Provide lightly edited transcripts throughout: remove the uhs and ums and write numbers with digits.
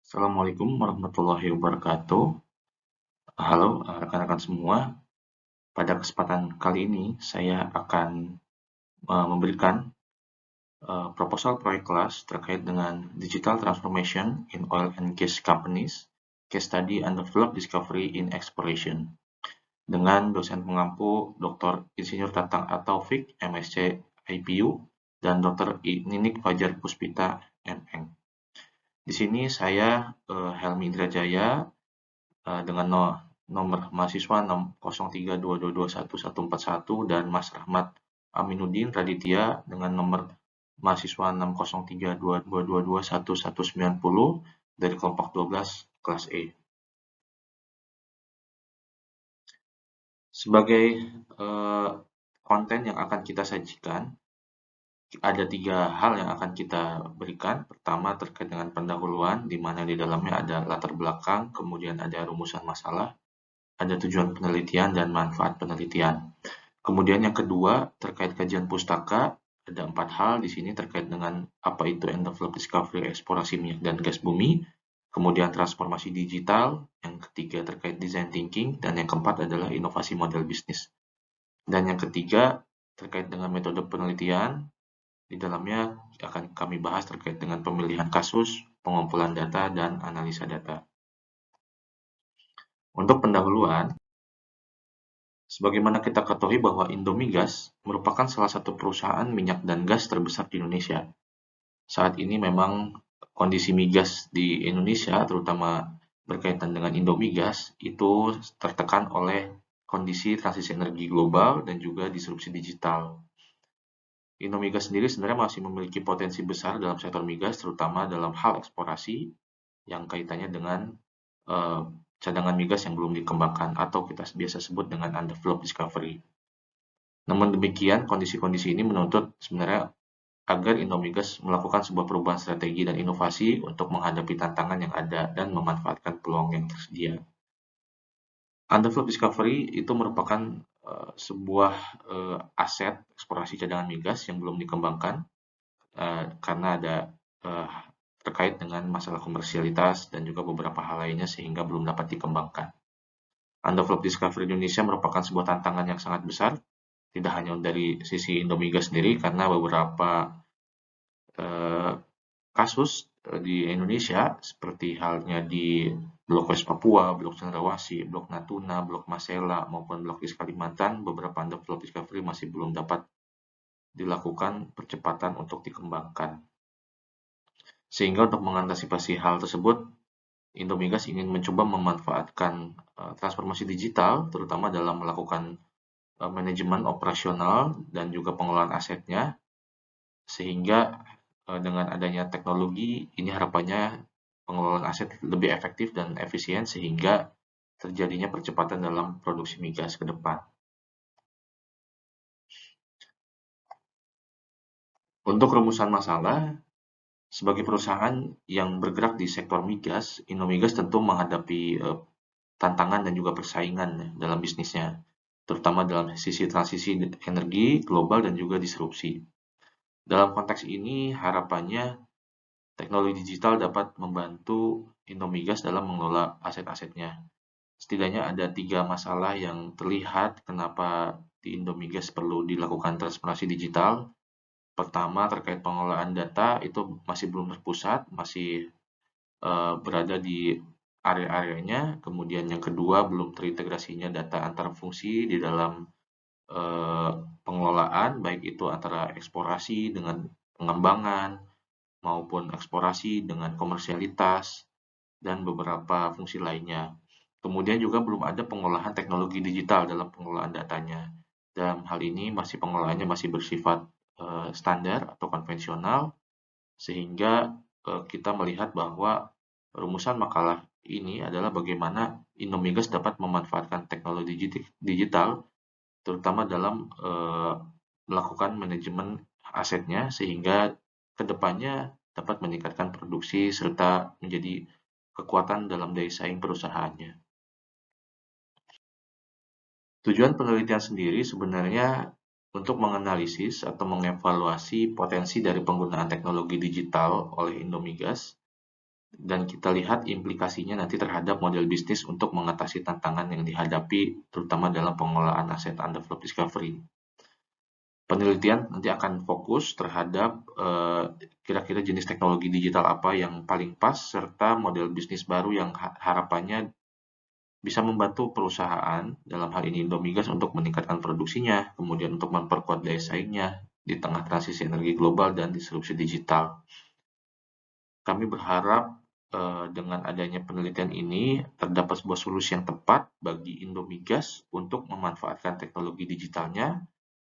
Assalamualaikum warahmatullahi wabarakatuh. Halo rekan-rekan semua. Pada kesempatan kali ini saya akan memberikan proposal proyek kelas terkait dengan Digital Transformation in Oil and Gas Companies, Case Study Undeveloped Discovery in Exploration, dengan dosen pengampu Dr. Insinyur Tatang Ataufik, MSc IPU, dan Dr. Ninik Fajar Puspita, MN. Di sini saya Helmi Indrajaya dengan nomor mahasiswa 60322211141 dan Mas Rahmat Aminuddin Raditya dengan nomor mahasiswa 60322211190 dari kelompok 12 kelas E. Sebagai konten yang akan kita sajikan, ada 3 hal yang akan kita berikan. Pertama terkait dengan pendahuluan, di mana di dalamnya ada latar belakang, kemudian ada rumusan masalah, ada tujuan penelitian dan manfaat penelitian. Kemudian yang kedua terkait kajian pustaka, ada 4 hal di sini terkait dengan apa itu undeveloped discovery, eksplorasi minyak dan gas bumi, kemudian transformasi digital, yang ketiga terkait design thinking, dan yang keempat adalah inovasi model bisnis. Dan yang ketiga terkait dengan metode penelitian, di dalamnya akan kami bahas terkait dengan pemilihan kasus, pengumpulan data, dan analisa data. Untuk pendahuluan, sebagaimana kita ketahui bahwa Indomigas merupakan salah satu perusahaan minyak dan gas terbesar di Indonesia. Saat ini memang kondisi migas di Indonesia, terutama berkaitan dengan Indomigas, itu tertekan oleh kondisi transisi energi global dan juga disrupsi digital. Indomigas sendiri sebenarnya masih memiliki potensi besar dalam sektor migas, terutama dalam hal eksplorasi yang kaitannya dengan cadangan migas yang belum dikembangkan atau kita biasa sebut dengan undeveloped discovery. Namun demikian, kondisi-kondisi ini menuntut sebenarnya agar Indomigas melakukan sebuah perubahan strategi dan inovasi untuk menghadapi tantangan yang ada dan memanfaatkan peluang yang tersedia. Undeveloped discovery itu merupakan sebuah aset eksplorasi cadangan migas yang belum dikembangkan karena ada terkait dengan masalah komersialitas dan juga beberapa hal lainnya sehingga belum dapat dikembangkan. Undeveloped discovery Indonesia merupakan sebuah tantangan yang sangat besar, tidak hanya dari sisi Indomigas sendiri karena beberapa kasus di Indonesia seperti halnya di Blok West Papua, Blok Cendrawasih, Blok Natuna, Blok Masela maupun Blok East Kalimantan, beberapa undeveloped discovery masih belum dapat dilakukan percepatan untuk dikembangkan. Sehingga untuk mengantisipasi hal tersebut, Indomigas ingin mencoba memanfaatkan transformasi digital, terutama dalam melakukan manajemen operasional dan juga pengelolaan asetnya, sehingga dengan adanya teknologi ini harapannya pengelolaan aset lebih efektif dan efisien sehingga terjadinya percepatan dalam produksi migas ke depan. Untuk rumusan masalah, sebagai perusahaan yang bergerak di sektor migas, Indomigas tentu menghadapi tantangan dan juga persaingan dalam bisnisnya, terutama dalam sisi transisi energi global dan juga disrupsi. Dalam konteks ini, harapannya teknologi digital dapat membantu Indomigas dalam mengelola aset-asetnya. Setidaknya ada 3 masalah yang terlihat kenapa di Indomigas perlu dilakukan transformasi digital. Pertama, terkait pengelolaan data itu masih belum terpusat, masih berada di area-areanya. Kemudian yang kedua, belum terintegrasinya data antar fungsi di dalam pengelolaan, baik itu antara eksplorasi dengan pengembangan, maupun eksplorasi dengan komersialitas, dan beberapa fungsi lainnya. Kemudian juga belum ada pengolahan teknologi digital dalam pengelolaan datanya. Dalam hal ini pengelolaannya masih bersifat standar atau konvensional, sehingga kita melihat bahwa rumusan makalah ini adalah bagaimana Indomigas dapat memanfaatkan teknologi digital, terutama dalam melakukan manajemen asetnya, sehingga kedepannya dapat meningkatkan produksi serta menjadi kekuatan dalam daya saing perusahaannya. Tujuan penelitian sendiri sebenarnya untuk menganalisis atau mengevaluasi potensi dari penggunaan teknologi digital oleh Indomigas dan kita lihat implikasinya nanti terhadap model bisnis untuk mengatasi tantangan yang dihadapi terutama dalam pengelolaan aset undeveloped discovery. Penelitian nanti akan fokus terhadap kira-kira jenis teknologi digital apa yang paling pas serta model bisnis baru yang harapannya bisa membantu perusahaan, dalam hal ini Indomigas, untuk meningkatkan produksinya, kemudian untuk memperkuat daya saingnya di tengah transisi energi global dan disrupsi digital. Kami berharap dengan adanya penelitian ini terdapat sebuah solusi yang tepat bagi Indomigas untuk memanfaatkan teknologi digitalnya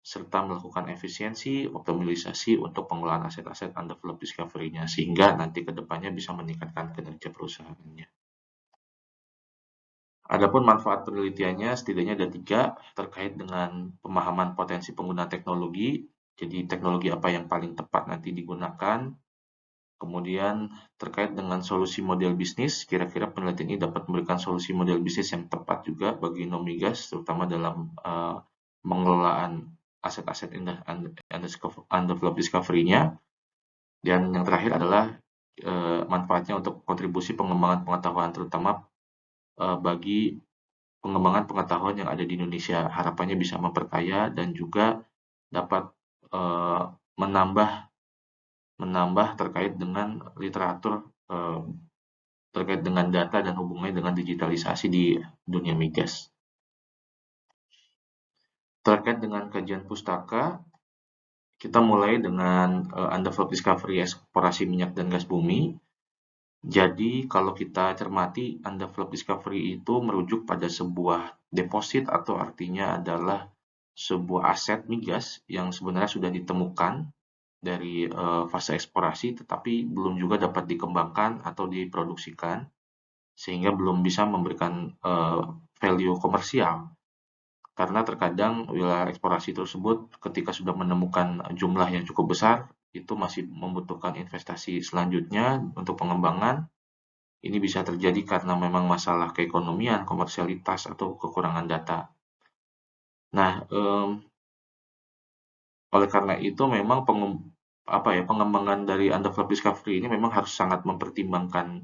serta melakukan efisiensi, optimalisasi untuk pengelolaan aset-aset undeveloped discovery-nya sehingga nanti ke depannya bisa meningkatkan kinerja perusahaannya. Adapun manfaat penelitiannya setidaknya ada 3 terkait dengan pemahaman potensi pengguna teknologi, jadi teknologi apa yang paling tepat nanti digunakan, kemudian terkait dengan solusi model bisnis, kira-kira penelitian ini dapat memberikan solusi model bisnis yang tepat juga bagi Indomigas, terutama dalam pengelolaan aset-aset undeveloped discovery-nya, dan yang terakhir adalah manfaatnya untuk kontribusi pengembangan pengetahuan, terutama bagi pengembangan pengetahuan yang ada di Indonesia. Harapannya bisa memperkaya dan juga dapat menambah terkait dengan literatur terkait dengan data dan hubungannya dengan digitalisasi di dunia migas. Terkait dengan kajian pustaka, kita mulai dengan undeveloped discovery eksplorasi minyak dan gas bumi. Jadi kalau kita cermati, undeveloped discovery itu merujuk pada sebuah deposit atau artinya adalah sebuah aset migas yang sebenarnya sudah ditemukan dari fase eksplorasi tetapi belum juga dapat dikembangkan atau diproduksikan sehingga belum bisa memberikan value komersial. Karena terkadang wilayah eksplorasi tersebut ketika sudah menemukan jumlah yang cukup besar, itu masih membutuhkan investasi selanjutnya untuk pengembangan. Ini bisa terjadi karena memang masalah keekonomian, komersialitas, atau kekurangan data. Nah, oleh karena itu memang pengembangan dari undeveloped discovery ini memang harus sangat mempertimbangkan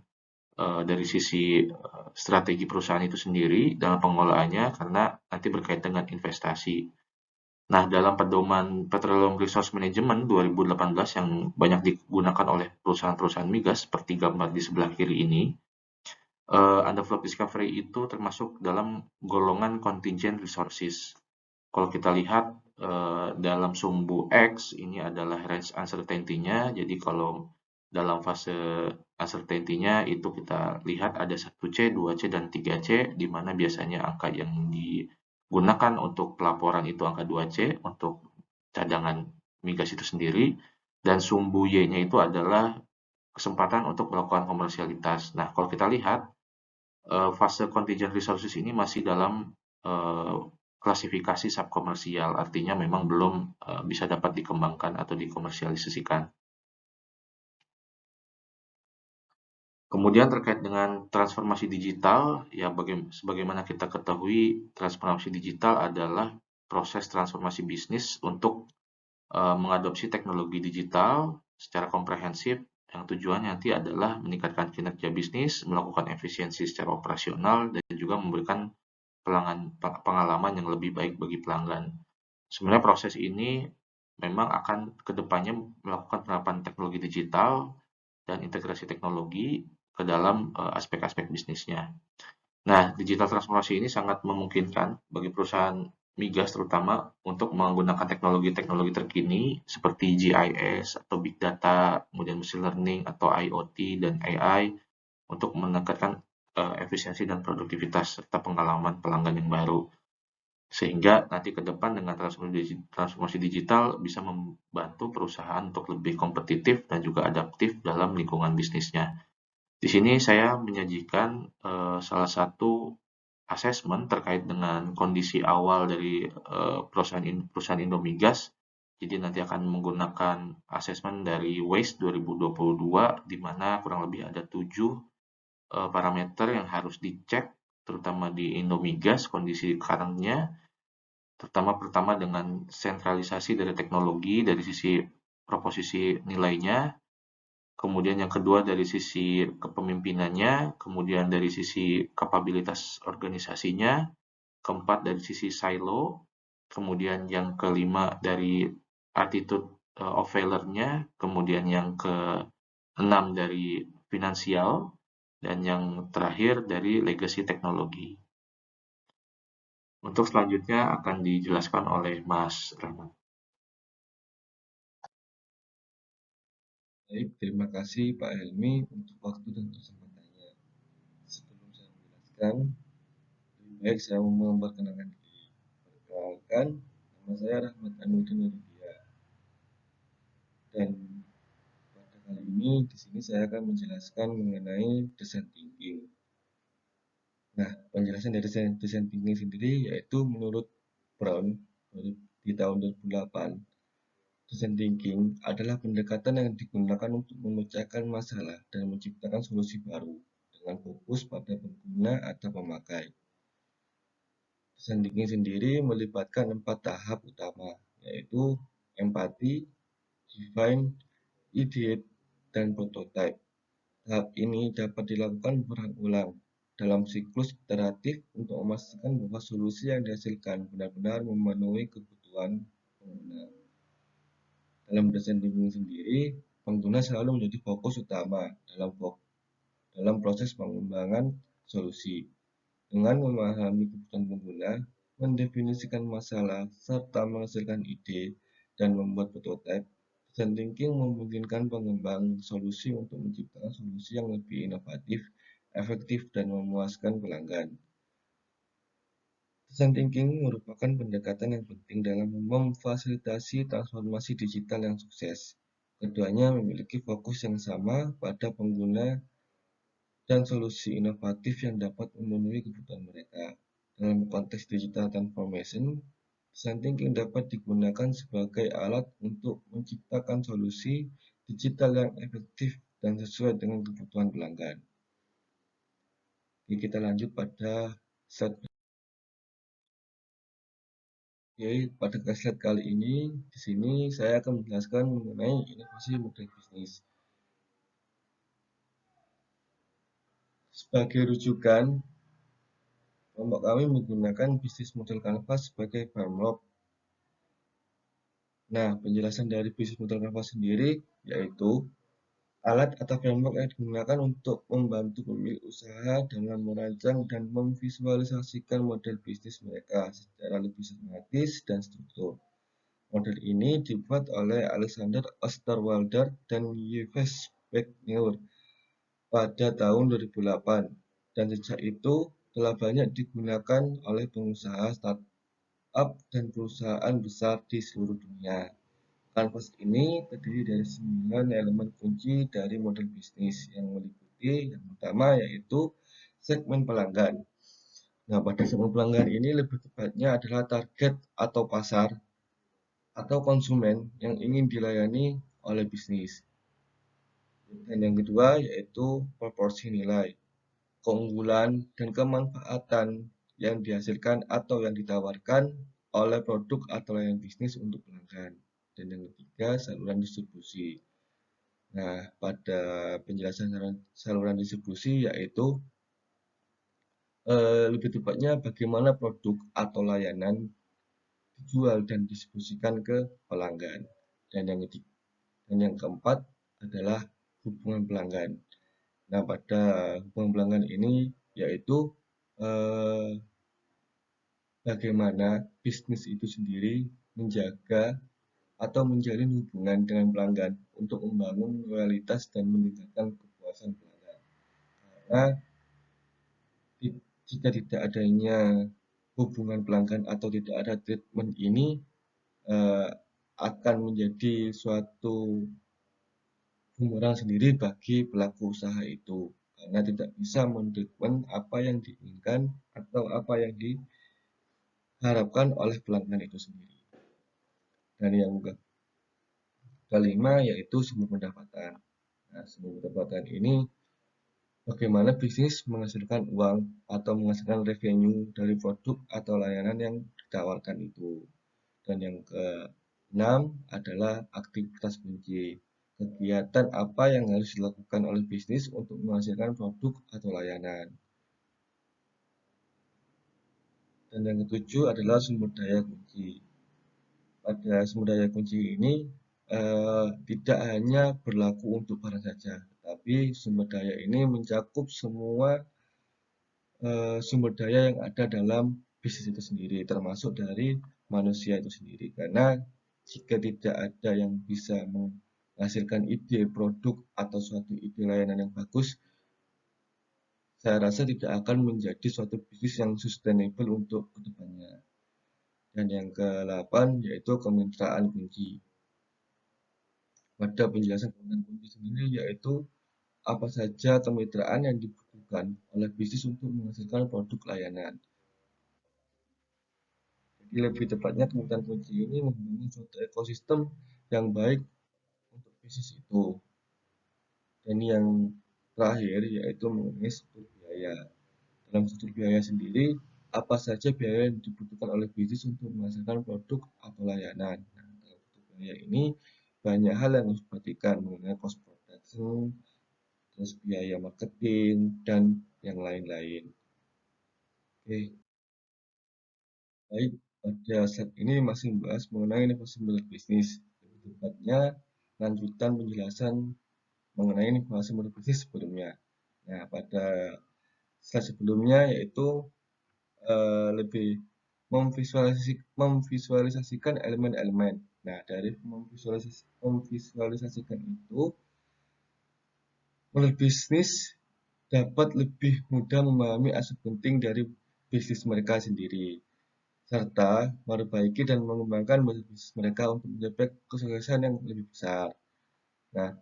dari sisi strategi perusahaan itu sendiri dalam pengelolaannya karena nanti berkaitan dengan investasi. Nah, dalam pedoman Petroleum Resource Management 2018 yang banyak digunakan oleh perusahaan-perusahaan migas seperti gambar di sebelah kiri ini, undeveloped discovery itu termasuk dalam golongan contingent resources. Kalau kita lihat dalam sumbu X ini adalah range uncertainty-nya. Jadi kalau dalam fase uncertainty-nya itu kita lihat ada 1C, 2C, dan 3C, di mana biasanya angka yang digunakan untuk pelaporan itu angka 2C untuk cadangan migas itu sendiri, dan sumbu Y-nya itu adalah kesempatan untuk melakukan komersialitas. Nah, kalau kita lihat fase contingent resources ini masih dalam klasifikasi subkomersial, artinya memang belum bisa dapat dikembangkan atau dikomersialisasikan. Kemudian terkait dengan transformasi digital, ya sebagaimana kita ketahui, transformasi digital adalah proses transformasi bisnis untuk mengadopsi teknologi digital secara komprehensif yang tujuannya nanti adalah meningkatkan kinerja bisnis, melakukan efisiensi secara operasional, dan juga memberikan pengalaman yang lebih baik bagi pelanggan. Sebenarnya proses ini memang akan kedepannya melakukan penerapan teknologi digital dan integrasi teknologi ke dalam aspek-aspek bisnisnya. Nah, digital transformasi ini sangat memungkinkan bagi perusahaan migas terutama untuk menggunakan teknologi-teknologi terkini seperti GIS atau Big Data, kemudian Machine Learning atau IoT dan AI untuk meningkatkan efisiensi dan produktivitas serta pengalaman pelanggan yang baru. Sehingga nanti ke depan dengan transformasi digital bisa membantu perusahaan untuk lebih kompetitif dan juga adaptif dalam lingkungan bisnisnya. Di sini saya menyajikan salah satu asesmen terkait dengan kondisi awal dari perusahaan Indomigas. Jadi nanti akan menggunakan asesmen dari WASTE 2022 di mana kurang lebih ada 7 parameter yang harus dicek terutama di Indomigas kondisi current-nya. Pertama dengan sentralisasi dari teknologi dari sisi proposisi nilainya, Kemudian yang kedua dari sisi kepemimpinannya, kemudian dari sisi kapabilitas organisasinya, keempat dari sisi silo, kemudian yang kelima dari attitude of failure-nya, kemudian yang keenam dari finansial, dan yang terakhir dari legacy teknologi. Untuk selanjutnya akan dijelaskan oleh Mas Rahmat. Baik, terima kasih Pak Helmi untuk waktu dan kesempatannya. Sebelum saya menjelaskan, lebih baik saya memperkenalkan diri. Perkenalkan, nama saya Rahmat Anuddin Nurdia. Dan pada kali ini di sini saya akan menjelaskan mengenai design thinking. Nah, penjelasan dari design thinking sendiri yaitu menurut Brown di tahun 2008, design thinking adalah pendekatan yang digunakan untuk memecahkan masalah dan menciptakan solusi baru dengan fokus pada pengguna atau pemakai. Design thinking sendiri melibatkan 4 tahap utama, yaitu empati, define, ideate, dan prototype. Tahap ini dapat dilakukan berulang-ulang dalam siklus iteratif untuk memastikan bahwa solusi yang dihasilkan benar-benar memenuhi kebutuhan pengguna. Dalam desain thinking sendiri, pengguna selalu menjadi fokus utama dalam proses pengembangan solusi. Dengan memahami kebutuhan pengguna, mendefinisikan masalah, serta menghasilkan ide dan membuat prototipe, design thinking memungkinkan pengembang solusi untuk menciptakan solusi yang lebih inovatif, efektif, dan memuaskan pelanggan. Design thinking merupakan pendekatan yang penting dalam memfasilitasi transformasi digital yang sukses. Keduanya memiliki fokus yang sama pada pengguna dan solusi inovatif yang dapat memenuhi kebutuhan mereka. Dalam konteks digital transformation, design thinking dapat digunakan sebagai alat untuk menciptakan solusi digital yang efektif dan sesuai dengan kebutuhan pelanggan. Oke, kita lanjut pada slide. Oke, pada slide kali ini, di sini saya akan menjelaskan mengenai inovasi model bisnis. Sebagai rujukan, kelompok kami menggunakan bisnis model Canvas sebagai framework. Nah, penjelasan dari bisnis model Canvas sendiri yaitu alat atau framework yang digunakan untuk membantu pemilik usaha dalam merancang dan memvisualisasikan model bisnis mereka secara lebih sistematis dan struktur. Model ini dibuat oleh Alexander Osterwalder dan Yves Wagner pada tahun 2008, dan sejak itu telah banyak digunakan oleh pengusaha startup dan perusahaan besar di seluruh dunia. Canvas ini terdiri dari 9 elemen kunci dari model bisnis yang meliputi yang pertama yaitu segmen pelanggan. Nah, pada segmen pelanggan ini lebih tepatnya adalah target atau pasar atau konsumen yang ingin dilayani oleh bisnis. Dan yang kedua yaitu proporsi nilai, keunggulan dan kemanfaatan yang dihasilkan atau yang ditawarkan oleh produk atau layanan bisnis untuk pelanggan. Dan yang ketiga, saluran distribusi. Nah, pada penjelasan saluran distribusi yaitu lebih tepatnya bagaimana produk atau layanan dijual dan distribusikan ke pelanggan. Dan yang keempat adalah hubungan pelanggan. Nah, pada hubungan pelanggan ini yaitu eh, bagaimana bisnis itu sendiri menjaga atau menjalin hubungan dengan pelanggan untuk membangun loyalitas dan meningkatkan kepuasan pelanggan. Karena jika tidak adanya hubungan pelanggan atau tidak ada treatment ini eh, akan menjadi suatu bumerang sendiri bagi pelaku usaha itu karena tidak bisa mendetect apa yang diinginkan atau apa yang diharapkan oleh pelanggan itu sendiri. Dan yang kelima yaitu sumber pendapatan. Nah, sumber pendapatan ini bagaimana bisnis menghasilkan uang atau menghasilkan revenue dari produk atau layanan yang ditawarkan itu. Dan yang keenam adalah aktivitas kunci. kegiatan apa yang harus dilakukan oleh bisnis untuk menghasilkan produk atau layanan. Dan yang ketujuh adalah sumber daya kunci. Pada sumber daya kunci ini tidak hanya berlaku untuk barang saja, tapi sumber daya ini mencakup semua sumber daya yang ada dalam bisnis itu sendiri, termasuk dari manusia itu sendiri. Karena jika tidak ada yang bisa menghasilkan ide produk atau suatu ide layanan yang bagus, saya rasa tidak akan menjadi suatu bisnis yang sustainable untuk kedepannya. Dan yang ke-8 yaitu kemitraan kunci. Pada penjelasan kemitraan kunci sendiri yaitu apa saja kemitraan yang dibutuhkan oleh bisnis untuk menghasilkan produk layanan. Jadi lebih tepatnya kemitraan kunci ini membangun suatu ekosistem yang baik untuk bisnis itu. Dan yang terakhir yaitu mengenai struktur biaya. Dalam struktur biaya sendiri, apa saja biaya yang dibutuhkan oleh bisnis untuk menghasilkan produk atau layanan. Nah, dalam struktur biaya ini banyak hal yang harus diperhatikan mengenai cost production, terus biaya marketing, dan yang lain-lain. Oke, baik. Pada saat ini masih membahas mengenai inovasi model bisnis. Lebih tepatnya, lanjutan penjelasan mengenai inovasi model bisnis sebelumnya. Nah, pada slide sebelumnya yaitu lebih memvisualisasikan elemen-elemen. Nah, dari memvisualisasikan itu, model bisnis dapat lebih mudah memahami aspek penting dari bisnis mereka sendiri, serta memperbaiki dan mengembangkan bisnis mereka untuk mencapai kesuksesan yang lebih besar. Nah,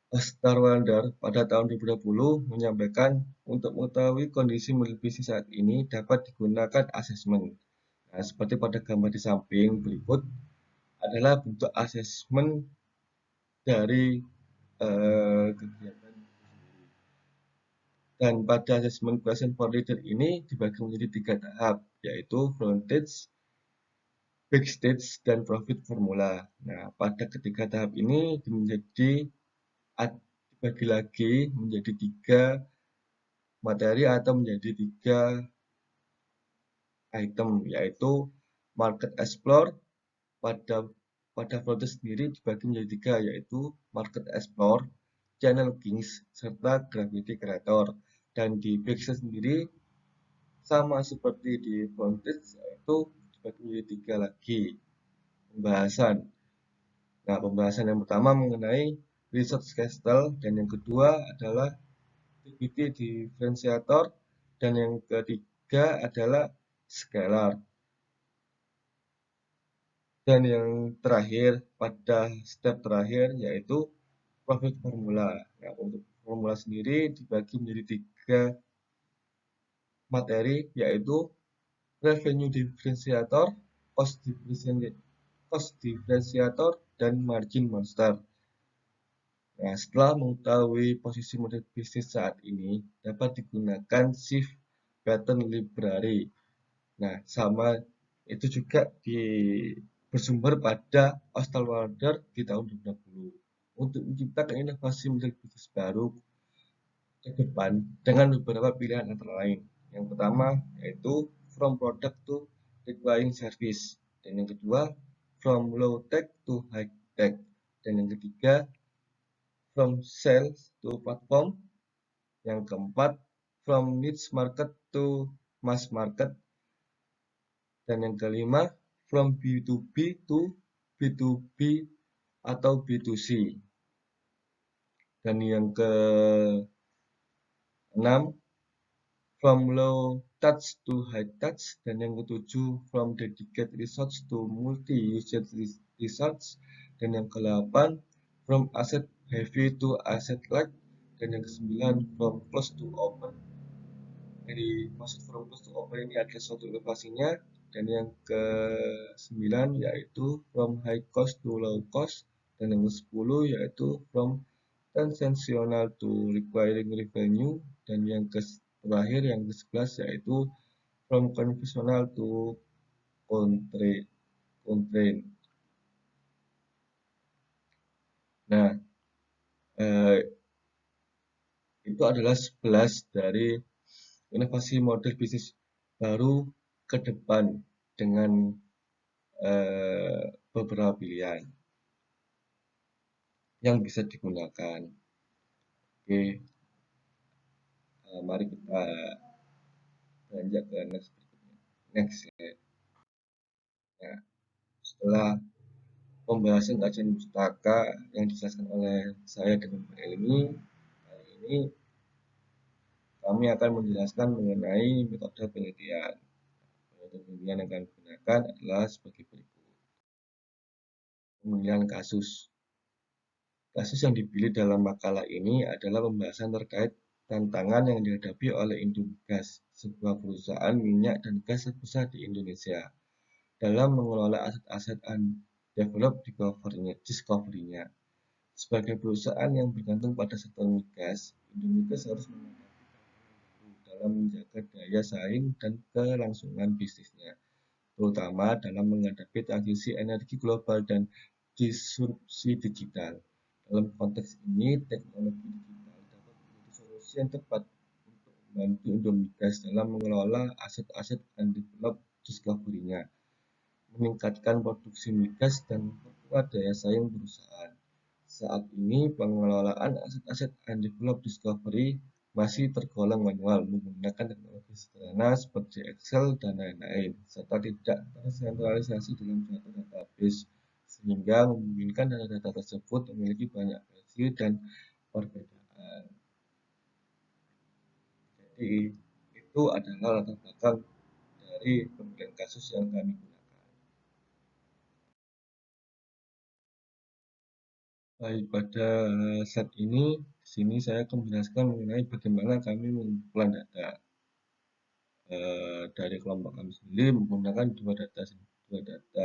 Osterwalder pada tahun 2020 menyampaikan untuk mengetahui kondisi model bisnis saat ini dapat digunakan asesmen. Nah, seperti pada gambar di samping berikut adalah bentuk asesmen dari kegiatan. Dan pada asesmen question for leader ini dibagi menjadi 3 tahap, yaitu front stage, back stage, dan profit formula. Nah, pada ketiga tahap ini dibagi lagi menjadi 3 materi atau menjadi 3 item, yaitu market explore. Pada front sendiri dibagi menjadi 3, yaitu market explore, channel kings, serta gravity creator. Dan di backstage sendiri sama seperti di frontage, yaitu dibagi menjadi 3 lagi pembahasan. Nah, pembahasan yang pertama mengenai research castle, dan yang kedua adalah activity differentiator, dan yang ketiga adalah scalar. Dan yang terakhir, pada step terakhir yaitu profit formula. Nah, untuk formula sendiri dibagi menjadi 3 materi, yaitu revenue differentiator, cost differentiator, dan margin monster. Nah, setelah mengetahui posisi model bisnis saat ini, dapat digunakan shift pattern library. Nah, sama itu juga bersumber pada Osterwalder di tahun 2020 untuk menciptakan inovasi model bisnis baru ke depan dengan beberapa pilihan antara lain. Yang pertama yaitu from product to requiring service, dan yang kedua from low tech to high tech, dan yang ketiga from sales to platform, yang keempat from niche market to mass market, dan yang kelima from B2B to B2B atau B2C, dan yang keenam from low touch to high touch, dan yang ketujuh from dedicated research to multi-user research, dan yang ke-8 from asset heavy to asset light, dan yang ke-9 from close to open. Jadi maksud from close to open ini adalah suatu inovasinya, dan yang ke-9 yaitu from high cost to low cost, dan yang ke-10 yaitu from transactional to requiring revenue, dan yang terakhir yang ke-11 yaitu from conventional to constraint. Nah, eh, itu adalah 11 dari inovasi model bisnis baru ke depan dengan beberapa pilihan yang bisa digunakan. Oke, mari kita beranjak ke next berikutnya. Next slide. Nah, setelah pembahasan kajian pustaka yang dijelaskan oleh saya dengan berilmi, kali ini kami akan menjelaskan mengenai metode penelitian. Metode penelitian yang kami gunakan adalah sebagai berikut. Pemilihan kasus. Kasus yang dipilih dalam makalah ini adalah pembahasan terkait tantangan yang dihadapi oleh Indomigas, sebuah perusahaan minyak dan gas terbesar di Indonesia, dalam mengelola aset-aset undeveloped discovery-nya. Sebagai perusahaan yang bergantung pada sektor migas, Indomigas harus menghadapi dalam menjaga daya saing dan kelangsungan bisnisnya, terutama dalam menghadapi transisi energi global dan disrupsi digital. Dalam konteks ini, teknologi digital dapat menjadi solusi yang tepat untuk membantu Indomigas dalam mengelola aset-aset undeveloped discovery-nya, meningkatkan produksi migas dan memperkuat daya saing perusahaan. Saat ini, pengelolaan aset-aset undeveloped discovery masih tergolong manual menggunakan teknologi sederhana seperti Excel dan lain-lain, serta tidak tersentralisasi dalam suatu database, sehingga memungkinkan data-data tersebut memiliki banyak versi dan perbedaan. Jadi, itu adalah latar belakang dari pemilihan kasus yang kami gunakan. Baik, pada saat ini, di sini saya akan menjelaskan mengenai bagaimana kami mengumpulan data. Dari kelompok kami sendiri menggunakan dua data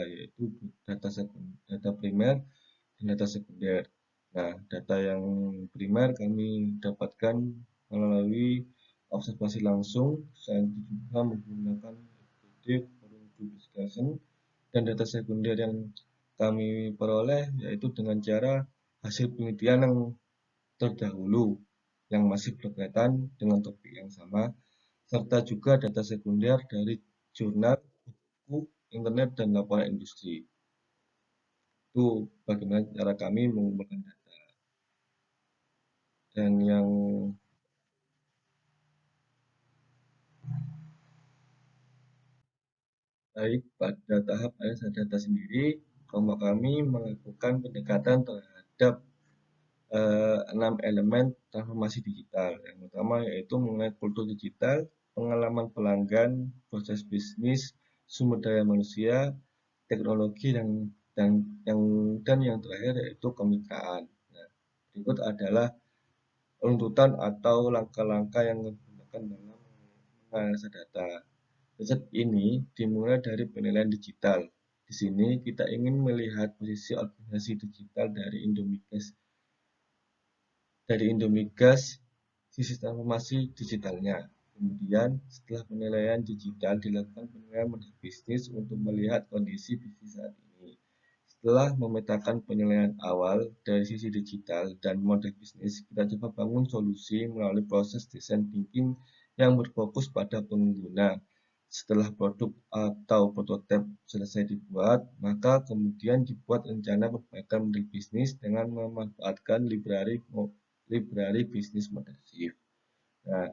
yaitu data primer dan data sekunder. Nah, data yang primer kami dapatkan melalui observasi langsung, selain itu juga menggunakan metode forum group discussion, dan data sekunder yang kami peroleh yaitu dengan cara hasil penelitian yang terdahulu yang masih berkaitan dengan topik yang sama, serta juga data sekunder dari jurnal, buku, internet, dan laporan industri. Itu bagaimana cara kami mengumpulkan data. Dan yang baik pada tahap analisa data sendiri, kelompok kami melakukan pendekatan terhadap 6 elemen transformasi digital. Yang pertama yaitu mengenai kultur digital, pengalaman pelanggan, proses bisnis, sumber daya manusia, teknologi dan yang terakhir yaitu kemitraan. Nah, berikut adalah runtutan atau langkah-langkah yang digunakan dalam menganalisa data. Riset ini dimulai dari penilaian digital. Di sini kita ingin melihat posisi organisasi digital dari Indomigas, sisi transformasi digitalnya. Kemudian, setelah penilaian digital, dilakukan penilaian model bisnis untuk melihat kondisi bisnis saat ini. Setelah memetakan penilaian awal dari sisi digital dan model bisnis, kita coba bangun solusi melalui proses design thinking yang berfokus pada pengguna. Setelah produk atau prototipe selesai dibuat, maka kemudian dibuat rencana perbaikan model bisnis dengan memanfaatkan library bisnis model shift. Nah,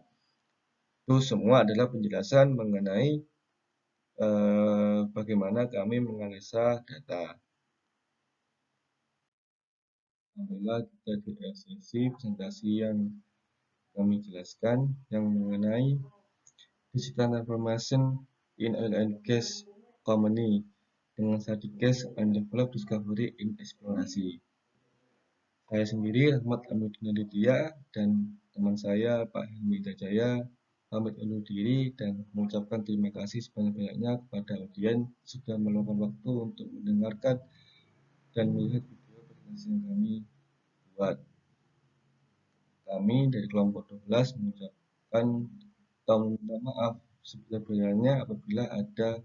itu semua adalah penjelasan mengenai bagaimana kami menganalisa data. Alhamdulillah kita di sesi presentasi yang kami jelaskan yang mengenai digital transformation in oil and gas company dengan study case and develop discovery in eksplorasi. Saya sendiri Ahmad Aminuddin Aditya dan teman saya Pak Helmi Hidayatjaya pamit undur diri dan mengucapkan terima kasih sebanyak-banyaknya kepada audiens sudah meluangkan waktu untuk mendengarkan dan melihat video presentasi yang kami buat. Kami dari kelompok 12 mengucapkan minta maaf sebesar-besarnya apabila ada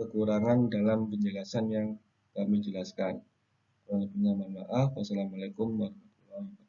kekurangan dalam penjelasan yang kami jelaskan. Kurang lebihnya mohon maaf. Wassalamualaikum warahmatullahi wabarakatuh.